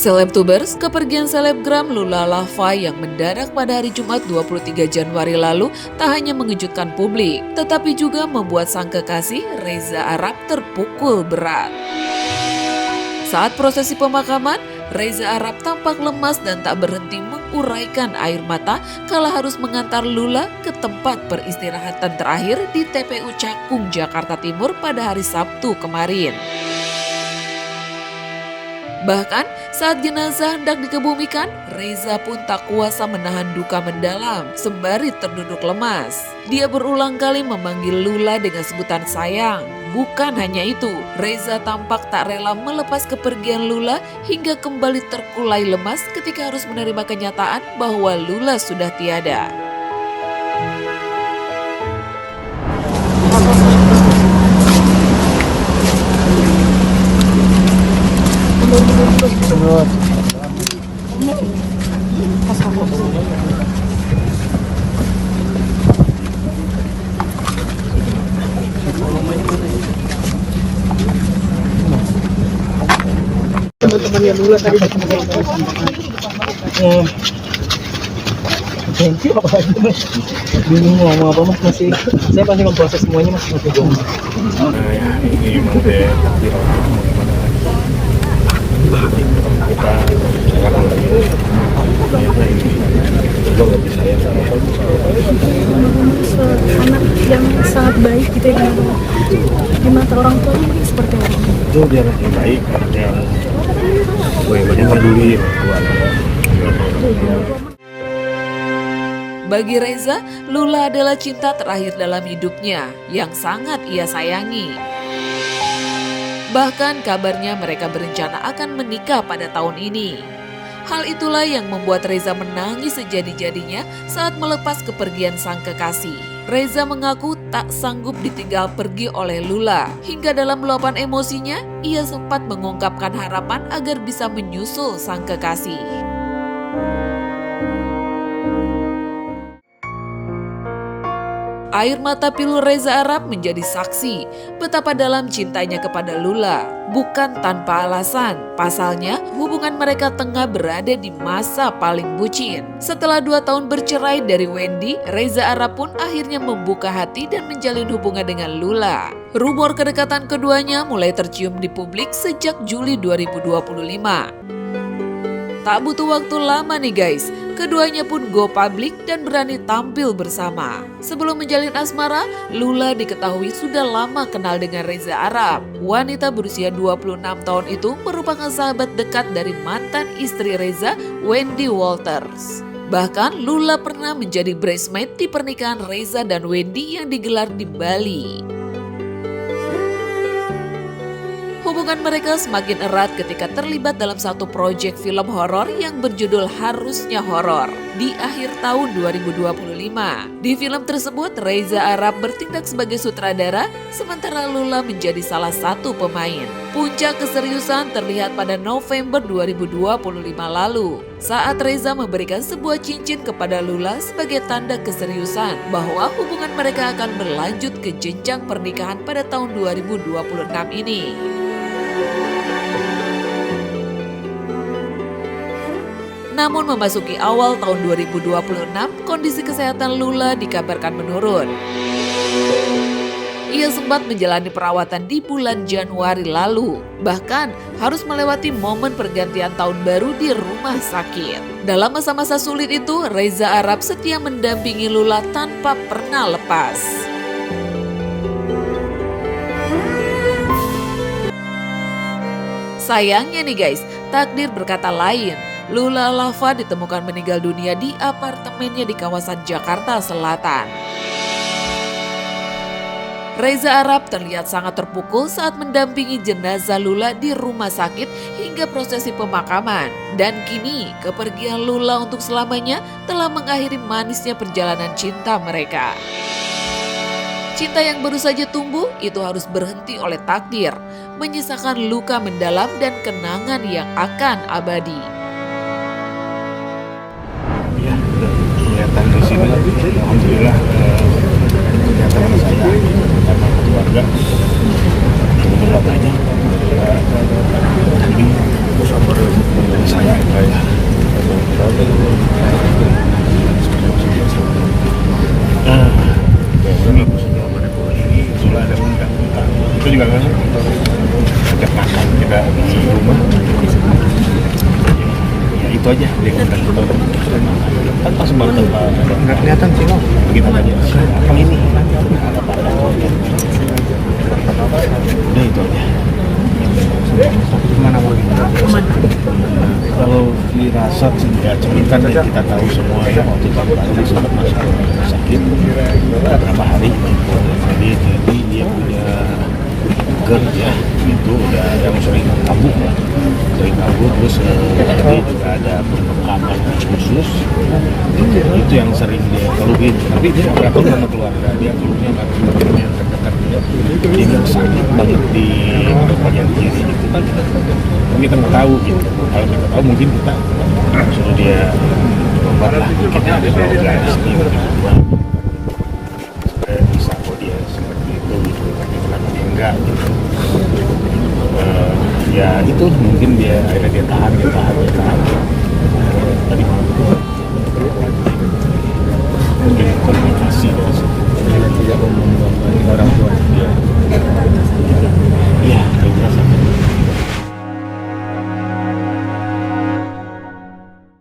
Selebtubers, kepergian selebgram Lula Lava yang mendadak pada hari Jumat 23 Januari lalu tak hanya mengejutkan publik, tetapi juga membuat sang kekasih Reza Arab terpukul berat. Saat prosesi pemakaman, Reza Arab tampak lemas dan tak berhenti menguraikan air mata kala harus mengantar Lula ke tempat peristirahatan terakhir di TPU Cakung, Jakarta Timur pada hari Sabtu kemarin. Bahkan saat jenazah hendak dikebumikan, Reza pun tak kuasa menahan duka mendalam sembari terduduk lemas. Dia berulang kali memanggil Lula dengan sebutan sayang. Bukan hanya itu, Reza tampak tak rela melepas kepergian Lula hingga kembali terkulai lemas ketika harus menerima kenyataan bahwa Lula sudah tiada. Teman-temannya Lula tadi thank you apa lagi mas, bingung mau ngomong apa mas, masih saya pasti memproses semuanya mas, masih bingung. Ini memang udah takdir kita sekarang lagi ternyata ini juga nggak bisa ya anak yang sangat baik gitu ya di mata orang tua seperti apa? Itu dia anak yang baik, anak yang banyak peduli buat Bagi Reza, Lula adalah cinta terakhir dalam hidupnya yang sangat ia sayangi. Bahkan kabarnya mereka berencana akan menikah pada tahun ini. Hal itulah yang membuat Reza menangis sejadi-jadinya saat melepas kepergian sang kekasih. Reza mengaku tak sanggup ditinggal pergi oleh Lula. Hingga dalam luapan emosinya, ia sempat mengungkapkan harapan agar bisa menyusul sang kekasih. Air mata pilu Reza Arab menjadi saksi betapa dalam cintanya kepada Lula. Bukan tanpa alasan, pasalnya hubungan mereka tengah berada di masa paling bucin. Setelah 2 tahun bercerai dari Wendy, Reza Arab pun akhirnya membuka hati dan menjalin hubungan dengan Lula. Rumor kedekatan keduanya mulai tercium di publik sejak Juli 2025. Tak butuh waktu lama nih guys, keduanya pun go public dan berani tampil bersama. Sebelum menjalin asmara, Lula diketahui sudah lama kenal dengan Reza Arab. Wanita berusia 26 tahun itu merupakan sahabat dekat dari mantan istri Reza, Wendy Walters. Bahkan Lula pernah menjadi bridesmaid di pernikahan Reza dan Wendy yang digelar di Bali. Hubungan mereka semakin erat ketika terlibat dalam satu proyek film horor yang berjudul Harusnya Horor di akhir tahun 2025. Di film tersebut, Reza Arab bertindak sebagai sutradara, sementara Lula menjadi salah satu pemain. Puncak keseriusan terlihat pada November 2025 lalu, saat Reza memberikan sebuah cincin kepada Lula sebagai tanda keseriusan bahwa hubungan mereka akan berlanjut ke jenjang pernikahan pada tahun 2026 ini. Namun memasuki awal tahun 2026, kondisi kesehatan Lula dikabarkan menurun. Ia sempat menjalani perawatan di bulan Januari lalu, bahkan harus melewati momen pergantian tahun baru di rumah sakit. Dalam masa-masa sulit itu, Reza Arab setia mendampingi Lula tanpa pernah lepas. Sayangnya nih guys, takdir berkata lain. Lula Lava ditemukan meninggal dunia di apartemennya di kawasan Jakarta Selatan. Reza Arab terlihat sangat terpukul saat mendampingi jenazah Lula di rumah sakit hingga prosesi pemakaman. Dan kini kepergian Lula untuk selamanya telah mengakhiri manisnya perjalanan cinta mereka. Cinta yang baru saja tumbuh itu harus berhenti oleh takdir, menyisakan luka mendalam dan kenangan yang akan abadi. ya udah kelihatan di sini. Alhamdulillah kelihatan saya sama keluarga keluarganya. Ini saya kayak ada undang itu juga kan ajak makan kita di rumah ya itu aja dia undang kita kan pas banget nggak kelihatan sih lo kita aja apa ini udah itu aja kemana mau kalau dirasa ya cerita dan kita tahu semua ya waktu itu tadi sempat masuk ke rumah sakit beberapa hari jadi dia punya kerja itu udah yang sering kabur terus tadi juga ada pembekaman khusus itu yang sering dia keluhin tapi dia nggak keluh sama keluarga dia keluhnya sama teman yang terdekat dia bilang sakit banget di bagian kiri gitu kan tapi kita nggak tahu gitu kalau kita tahu mungkin kita suruh dia obat lah mungkin ada progres nih supaya bisa kok dia seperti itu gitu tapi kenapa dia enggak gitu ya itu mungkin dia akhirnya dia tahan tadi malam mungkin komunikasi